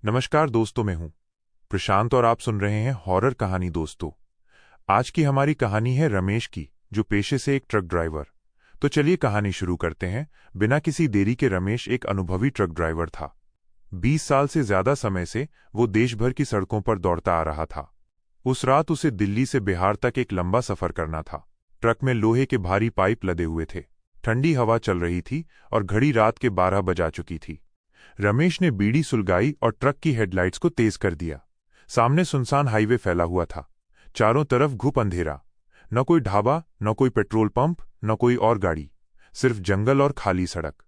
नमस्कार दोस्तों, मैं हूं प्रशांत और आप सुन रहे हैं हॉरर कहानी। दोस्तों, आज की हमारी कहानी है रमेश की, जो पेशे से एक ट्रक ड्राइवर। तो चलिए कहानी शुरू करते हैं बिना किसी देरी के। रमेश एक अनुभवी ट्रक ड्राइवर था। 20 साल से ज्यादा समय से वो देश भर की सड़कों पर दौड़ता आ रहा था। उस रात उसे दिल्ली से बिहार तक एक लंबा सफर करना था। ट्रक में लोहे के भारी पाइप लदे हुए थे, ठंडी हवा चल रही थी और घड़ी रात के 12 बजा चुकी थी। रमेश ने बीड़ी सुलगाई और ट्रक की हेडलाइट्स को तेज कर दिया। सामने सुनसान हाईवे फैला हुआ था, चारों तरफ घुप अंधेरा। न कोई ढाबा, न कोई पेट्रोल पंप, न कोई और गाड़ी, सिर्फ जंगल और खाली सड़क।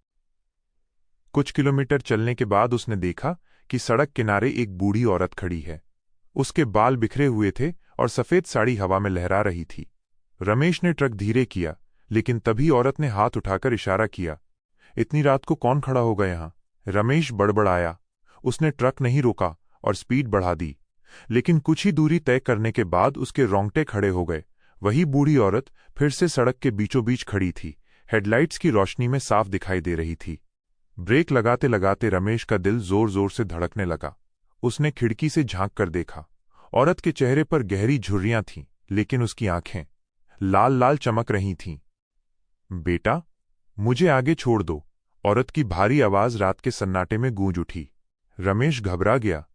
कुछ किलोमीटर चलने के बाद उसने देखा कि सड़क किनारे एक बूढ़ी औरत खड़ी है। उसके बाल बिखरे हुए थे और सफेद साड़ी हवा में लहरा रही थी। रमेश ने ट्रक धीरे किया, लेकिन तभी औरत ने हाथ उठाकर इशारा किया। इतनी रात को कौन खड़ा होगा यहां? रमेश बड़बड़ाया। उसने ट्रक नहीं रोका और स्पीड बढ़ा दी, लेकिन कुछ ही दूरी तय करने के बाद उसके रोंगटे खड़े हो गए। वही बूढ़ी औरत फिर से सड़क के बीचों बीच खड़ी थी, हेडलाइट्स की रोशनी में साफ दिखाई दे रही थी। ब्रेक लगाते लगाते रमेश का दिल जोर जोर से धड़कने लगा। उसने खिड़की से झांक कर देखा। औरत के चेहरे पर गहरी झुर्रियां थीं, लेकिन उसकी आंखें लाल लाल चमक रही थीं। बेटा, मुझे आगे छोड़ दो, औरत की भारी आवाज रात के सन्नाटे में गूंज उठी। रमेश घबरा गया।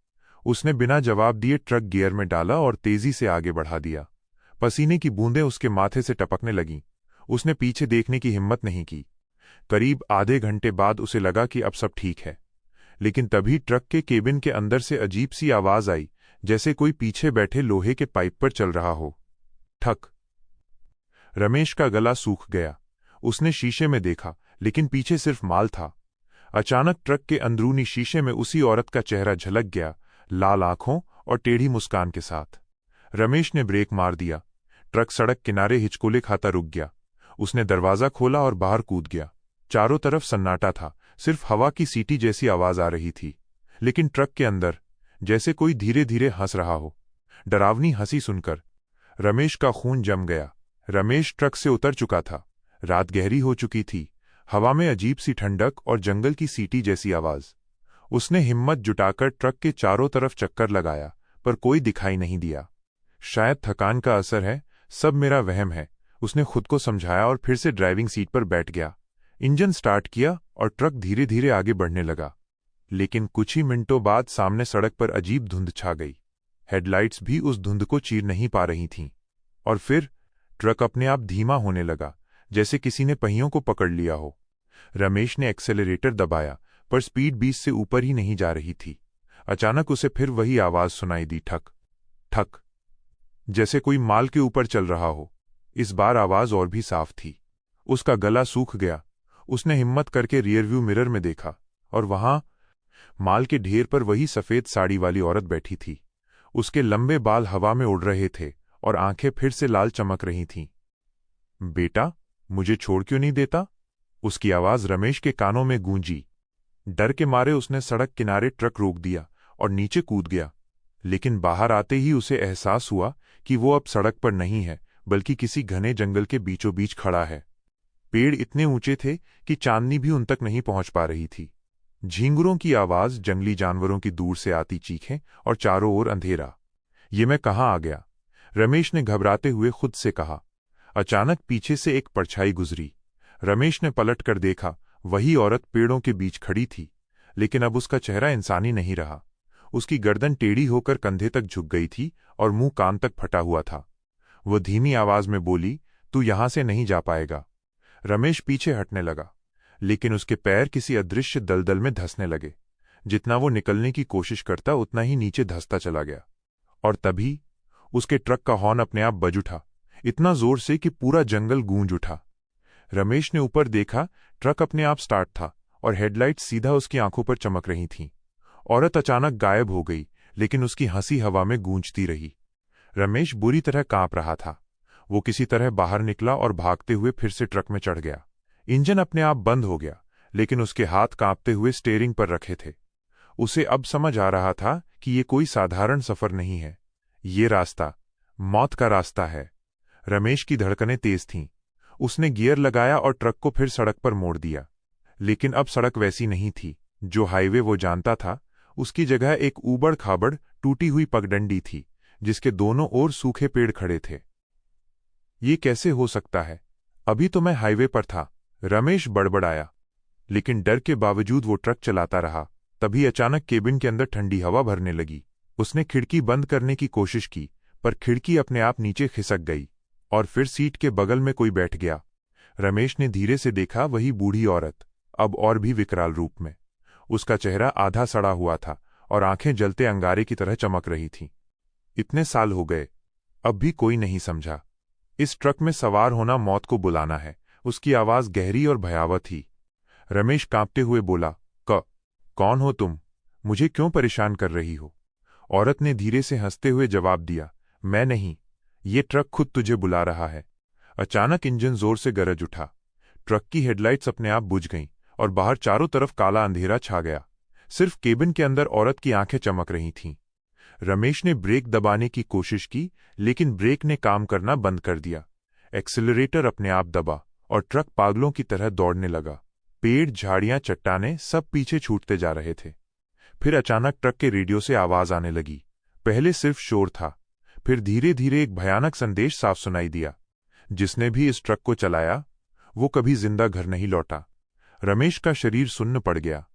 उसने बिना जवाब दिए ट्रक गियर में डाला और तेजी से आगे बढ़ा दिया। पसीने की बूंदें उसके माथे से टपकने लगीं। उसने पीछे देखने की हिम्मत नहीं की। करीब आधे घंटे बाद उसे लगा कि अब सब ठीक है, लेकिन तभी ट्रक के केबिन के अंदर से अजीब सी आवाज आई, जैसे कोई पीछे बैठे लोहे के पाइप पर चल रहा हो। ठक। रमेश का गला सूख गया। उसने शीशे में देखा, लेकिन पीछे सिर्फ माल था। अचानक ट्रक के अंदरूनी शीशे में उसी औरत का चेहरा झलक गया, लाल आंखों और टेढ़ी मुस्कान के साथ। रमेश ने ब्रेक मार दिया। ट्रक सड़क किनारे हिचकोले खाता रुक गया। उसने दरवाजा खोला और बाहर कूद गया। चारों तरफ सन्नाटा था, सिर्फ हवा की सीटी जैसी आवाज आ रही थी। लेकिन ट्रक के अंदर जैसे कोई धीरे धीरे हंस रहा हो। डरावनी हंसी सुनकर रमेश का खून जम गया। रमेश ट्रक से उतर चुका था। रात गहरी हो चुकी थी, हवा में अजीब सी ठंडक और जंगल की सीटी जैसी आवाज। उसने हिम्मत जुटाकर ट्रक के चारों तरफ चक्कर लगाया, पर कोई दिखाई नहीं दिया। शायद थकान का असर है, सब मेरा वहम है, उसने खुद को समझाया और फिर से ड्राइविंग सीट पर बैठ गया। इंजन स्टार्ट किया और ट्रक धीरे धीरे आगे बढ़ने लगा। लेकिन कुछ ही मिनटों बाद सामने सड़क पर अजीब धुंध छा गई। हेडलाइट्स भी उस धुंध को चीर नहीं पा रही थीं। और फिर ट्रक अपने आप धीमा होने लगा, जैसे किसी ने पहियों को पकड़ लिया हो। रमेश ने एक्सेलरेटर दबाया, पर स्पीड 20 से ऊपर ही नहीं जा रही थी। अचानक उसे फिर वही आवाज सुनाई दी, ठक ठक, जैसे कोई माल के ऊपर चल रहा हो। इस बार आवाज और भी साफ थी। उसका गला सूख गया। उसने हिम्मत करके रियरव्यू मिरर में देखा, और वहां माल के ढेर पर वही सफेद साड़ी वाली औरत बैठी थी। उसके लंबे बाल हवा में उड़ रहे थे और आंखें फिर से लाल चमक रही थीं। बेटा, मुझे छोड़ क्यों नहीं देता? उसकी आवाज रमेश के कानों में गूंजी। डर के मारे उसने सड़क किनारे ट्रक रोक दिया और नीचे कूद गया। लेकिन बाहर आते ही उसे एहसास हुआ कि वो अब सड़क पर नहीं है, बल्कि किसी घने जंगल के बीचों बीच खड़ा है। पेड़ इतने ऊंचे थे कि चांदनी भी उन तक नहीं पहुंच पा रही थी। झींगुरों की आवाज, जंगली जानवरों की दूर से आती चीखें और चारों ओर अंधेरा। ये मैं कहाँ आ गया? रमेश ने घबराते हुए खुद से कहा। अचानक पीछे से एक परछाई गुजरी। रमेश ने पलट कर देखा। वही औरत पेड़ों के बीच खड़ी थी, लेकिन अब उसका चेहरा इंसानी नहीं रहा। उसकी गर्दन टेढ़ी होकर कंधे तक झुक गई थी और मुंह कान तक फटा हुआ था। वह धीमी आवाज में बोली, तू यहां से नहीं जा पाएगा। रमेश पीछे हटने लगा, लेकिन उसके पैर किसी अदृश्य दलदल में धंसने लगे। जितना वो निकलने की कोशिश करता, उतना ही नीचे धंसता चला गया। और तभी उसके ट्रक का हॉर्न अपने आप बज उठा, इतना जोर से कि पूरा जंगल गूंज उठा। रमेश ने ऊपर देखा। ट्रक अपने आप स्टार्ट था और हेडलाइट सीधा उसकी आंखों पर चमक रही थीं। औरत अचानक गायब हो गई, लेकिन उसकी हंसी हवा में गूंजती रही। रमेश बुरी तरह कांप रहा था। वो किसी तरह बाहर निकला और भागते हुए फिर से ट्रक में चढ़ गया। इंजन अपने आप बंद हो गया, लेकिन उसके हाथ कांपते हुए स्टीयरिंग पर रखे थे। उसे अब समझ आ रहा था कि ये कोई साधारण सफर नहीं है। ये रास्ता मौत का रास्ता है। रमेश की धड़कनें तेज थीं। उसने गियर लगाया और ट्रक को फिर सड़क पर मोड़ दिया। लेकिन अब सड़क वैसी नहीं थी जो हाईवे वो जानता था। उसकी जगह एक ऊबड़ खाबड़ टूटी हुई पगडंडी थी, जिसके दोनों ओर सूखे पेड़ खड़े थे। ये कैसे हो सकता है? अभी तो मैं हाईवे पर था, रमेश बड़बड़ाया। लेकिन डर के बावजूद वो ट्रक चलाता रहा। तभी अचानक केबिन के अंदर ठंडी हवा भरने लगी। उसने खिड़की बंद करने की कोशिश की, पर खिड़की अपने आप नीचे खिसक गई और फिर सीट के बगल में कोई बैठ गया। रमेश ने धीरे से देखा, वही बूढ़ी औरत, अब और भी विकराल रूप में। उसका चेहरा आधा सड़ा हुआ था और आंखें जलते अंगारे की तरह चमक रही थीं। इतने साल हो गए, अब भी कोई नहीं समझा। इस ट्रक में सवार होना मौत को बुलाना है। उसकी आवाज गहरी और भयावह थी। रमेश कांपते हुए बोला, कौन हो तुम? मुझे क्यों परेशान कर रही हो? औरत ने धीरे से हंसते हुए जवाब दिया, मैं नहीं, ये ट्रक खुद तुझे बुला रहा है। अचानक इंजन जोर से गरज उठा। ट्रक की हेडलाइट्स अपने आप बुझ गईं और बाहर चारों तरफ काला अंधेरा छा गया। सिर्फ केबिन के अंदर औरत की आंखें चमक रही थीं। रमेश ने ब्रेक दबाने की कोशिश की, लेकिन ब्रेक ने काम करना बंद कर दिया। एक्सीलरेटर अपने आप दबा और ट्रक पागलों की तरह दौड़ने लगा। पेड़, झाड़ियां, चट्टानें सब पीछे छूटते जा रहे थे। फिर अचानक ट्रक के रेडियो से आवाज आने लगी। पहले सिर्फ शोर था, फिर धीरे धीरे एक भयानक संदेश साफ सुनाई दिया। जिसने भी इस ट्रक को चलाया, वो कभी जिंदा घर नहीं लौटा। रमेश का शरीर सुन्न पड़ गया।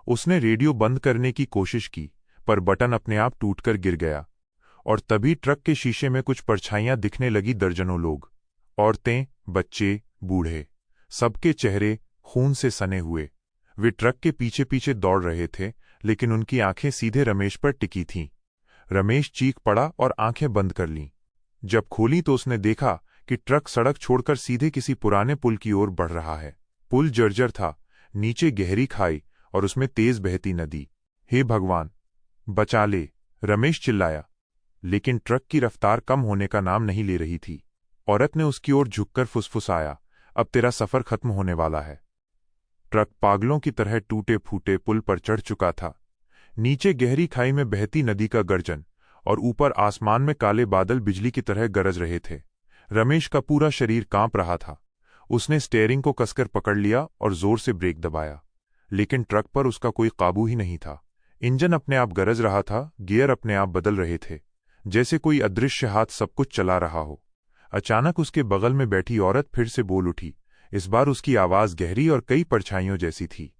उसने रेडियो बंद करने की कोशिश की, पर बटन अपने आप टूटकर गिर गया। और तभी ट्रक के शीशे में कुछ परछाइयां दिखने लगी। दर्जनों लोग, औरतें, बच्चे, बूढ़े, सबके चेहरे खून से सने हुए। वे ट्रक के पीछे पीछे दौड़ रहे थे, लेकिन उनकी आंखें सीधे रमेश पर टिकी थीं। रमेश चीख पड़ा और आंखें बंद कर लीं। जब खोली तो उसने देखा कि ट्रक सड़क छोड़कर सीधे किसी पुराने पुल की ओर बढ़ रहा है। पुल जर्जर था, नीचे गहरी खाई और उसमें तेज बहती नदी। हे भगवान, बचा ले, रमेश चिल्लाया। लेकिन ट्रक की रफ्तार कम होने का नाम नहीं ले रही थी। औरत ने उसकी ओर झुककर फुसफुसाया, अब तेरा सफर खत्म होने वाला है। ट्रक पागलों की तरह टूटे फूटे पुल पर चढ़ चुका था। नीचे गहरी खाई में बहती नदी का गर्जन और ऊपर आसमान में काले बादल बिजली की तरह गरज रहे थे। रमेश का पूरा शरीर कांप रहा था। उसने स्टीयरिंग को कसकर पकड़ लिया और जोर से ब्रेक दबाया, लेकिन ट्रक पर उसका कोई काबू ही नहीं था। इंजन अपने आप गरज रहा था, गियर अपने आप बदल रहे थे, जैसे कोई अदृश्य हाथ सब कुछ चला रहा हो। अचानक उसके बगल में बैठी औरत फिर से बोल उठी। इस बार उसकी आवाज गहरी और कई परछाइयों जैसी थी।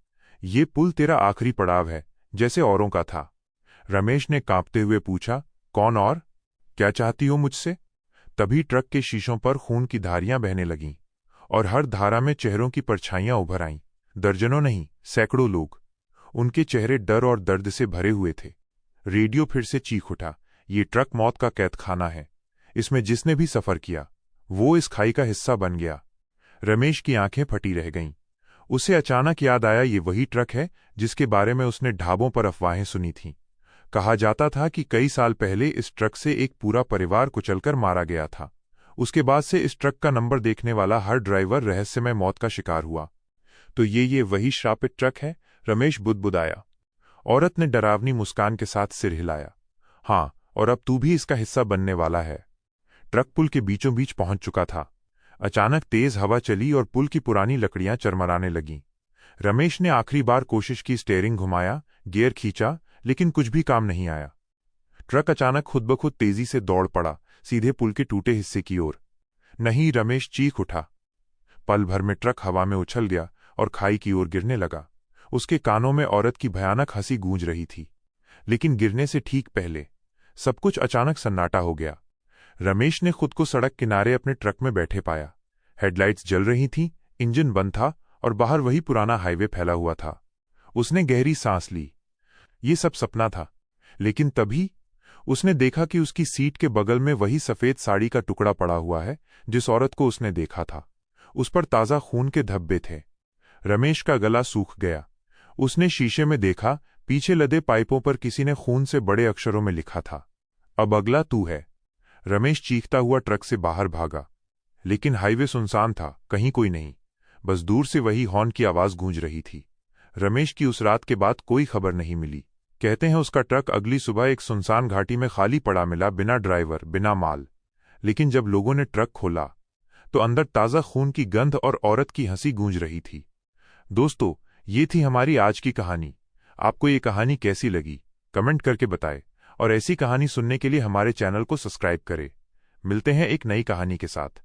ये पुल तेरा आखिरी पड़ाव है, जैसे औरों का था। रमेश ने कांपते हुए पूछा, कौन और? क्या चाहती हो मुझसे? तभी ट्रक के शीशों पर खून की धारियां बहने लगीं और हर धारा में चेहरों की परछाइयां उभर आईं। दर्जनों नहीं, सैकड़ों लोग। उनके चेहरे डर और दर्द से भरे हुए थे। रेडियो फिर से चीख उठा, ये ट्रक मौत का कैदखाना है। इसमें जिसने भी सफर किया, वो इस खाई का हिस्सा बन गया। रमेश की आंखें फटी रह गईं। उसे अचानक याद आया, ये वही ट्रक है जिसके बारे में उसने ढाबों पर अफवाहें सुनी थीं। कहा जाता था कि कई साल पहले इस ट्रक से एक पूरा परिवार कुचलकर मारा गया था। उसके बाद से इस ट्रक का नंबर देखने वाला हर ड्राइवर रहस्यमय मौत का शिकार हुआ। तो ये वही श्रापित ट्रक है? रमेश बुदबुदाया। औरत ने डरावनी मुस्कान के साथ सिर हिलाया। हाँ, और अब तू भी इसका हिस्सा बनने वाला है। ट्रक पुल के बीचों बीच पहुंच चुका था। अचानक तेज हवा चली और पुल की पुरानी लकड़ियां चरमराने लगीं। रमेश ने आखिरी बार कोशिश की, स्टीयरिंग घुमाया, गियर खींचा, लेकिन कुछ भी काम नहीं आया। ट्रक अचानक खुद ब खुद तेजी से दौड़ पड़ा, सीधे पुल के टूटे हिस्से की ओर। नहीं, रमेश चीख उठा। पल भर में ट्रक हवा में उछल गया और खाई की ओर गिरने लगा। उसके कानों में औरत की भयानक हंसी गूंज रही थी। लेकिन गिरने से ठीक पहले सब कुछ अचानक सन्नाटा हो गया। रमेश ने खुद को सड़क किनारे अपने ट्रक में बैठे पाया। हेडलाइट्स जल रही थीं, इंजन बंद था और बाहर वही पुराना हाईवे फैला हुआ था। उसने गहरी सांस ली। ये सब सपना था। लेकिन तभी उसने देखा कि उसकी सीट के बगल में वही सफेद साड़ी का टुकड़ा पड़ा हुआ है जिस औरत को उसने देखा था। उस पर ताज़ा खून के धब्बे थे। रमेश का गला सूख गया। उसने शीशे में देखा, पीछे लदे पाइपों पर किसी ने खून से बड़े अक्षरों में लिखा था, अब अगला तू है। रमेश चीखता हुआ ट्रक से बाहर भागा। लेकिन हाईवे सुनसान था, कहीं कोई नहीं। बस दूर से वही हॉर्न की आवाज गूंज रही थी। रमेश की उस रात के बाद कोई खबर नहीं मिली। कहते हैं उसका ट्रक अगली सुबह एक सुनसान घाटी में खाली पड़ा मिला, बिना ड्राइवर, बिना माल। लेकिन जब लोगों ने ट्रक खोला तो अंदर ताज़ा खून की गंध और औरत की हंसी गूंज रही थी। दोस्तों, ये थी हमारी आज की कहानी। आपको ये कहानी कैसी लगी? कमेंट करके बताएं और ऐसी कहानी सुनने के लिए हमारे चैनल को सब्सक्राइब करें। मिलते हैं एक नई कहानी के साथ।